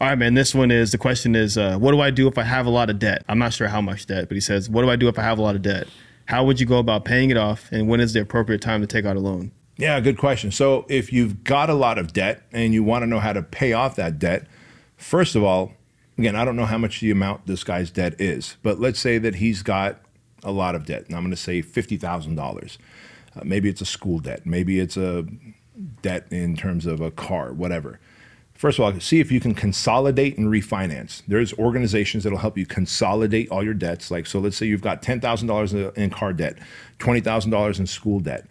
All right, man. The question is, what do I do if I have a lot of debt? I'm not sure how much debt, but he says, what do I do if I have a lot of debt? How would you go about paying it off? And when is the appropriate time to take out a loan? Yeah, good question. So if you've got a lot of debt and you want to know how to pay off that debt, first of all, again, I don't know how much the amount this guy's debt is, but let's say that he's got a lot of debt. And I'm going to say $50,000. Maybe it's a school debt. Maybe it's a debt in terms of a car, whatever. First of all, see if you can consolidate and refinance. There's organizations that'll help you consolidate all your debts. Like, so let's say you've got $10,000 in car debt, $20,000 in school debt,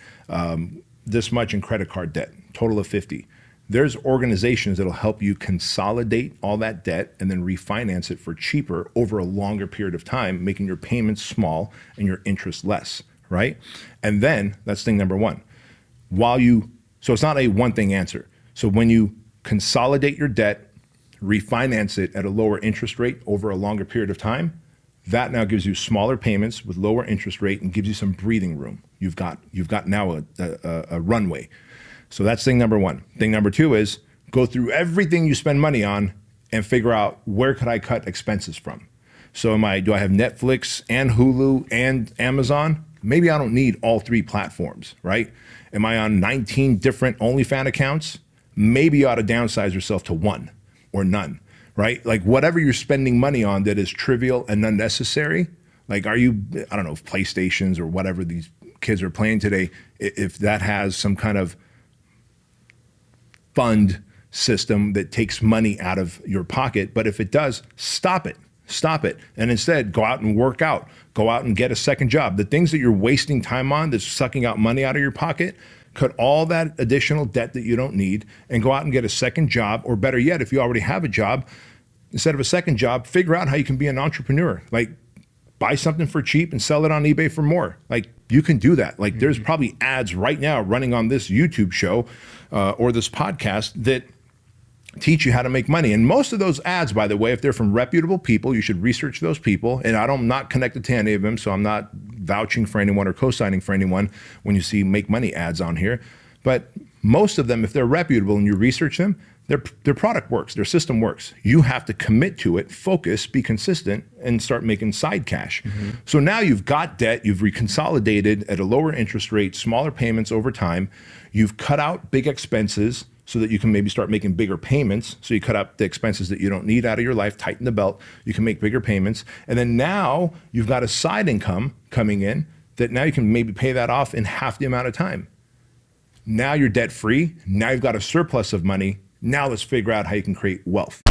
this much in credit card debt, total of 50. There's organizations that'll help you consolidate all that debt and then refinance it for cheaper over a longer period of time, making your payments small and your interest less, right? And then that's thing number one. So it's not a one thing answer. So when you consolidate your debt, refinance it at a lower interest rate over a longer period of time, that now gives you smaller payments with lower interest rate and gives you some breathing room. You've got now a runway. So that's thing number one. Thing number two is go through everything you spend money on and figure out where could I cut expenses from. So do I have Netflix and Hulu and Amazon? Maybe I don't need all three platforms, right? Am I on 19 different OnlyFans accounts? Maybe you ought to downsize yourself to one or none, right? Like whatever you're spending money on that is trivial and unnecessary, like I don't know, PlayStations or whatever these kids are playing today, if that has some kind of fund system that takes money out of your pocket, but if it does, stop it. And instead go out and work out, go out and get a second job. The things that you're wasting time on that's sucking out money out of your pocket, cut all that additional debt that you don't need and go out and get a second job, or better yet, if you already have a job, instead of a second job, figure out how you can be an entrepreneur. Like buy something for cheap and sell it on eBay for more. Like you can do that. Like there's probably ads right now running on this YouTube show or this podcast that teach you how to make money. And most of those ads, by the way, if they're from reputable people, you should research those people. And I'm not connected to any of them, so I'm not vouching for anyone or co-signing for anyone when you see make money ads on here. But most of them, if they're reputable and you research them, their product works, their system works. You have to commit to it, focus, be consistent, and start making side cash. So now you've got debt, you've reconsolidated at a lower interest rate, smaller payments over time. You've cut out big expenses so that you can maybe start making bigger payments. So you cut out the expenses that you don't need out of your life, tighten the belt, you can make bigger payments. And then now you've got a side income coming in that now you can maybe pay that off in half the amount of time. Now you're debt free, now you've got a surplus of money. Now let's figure out how you can create wealth.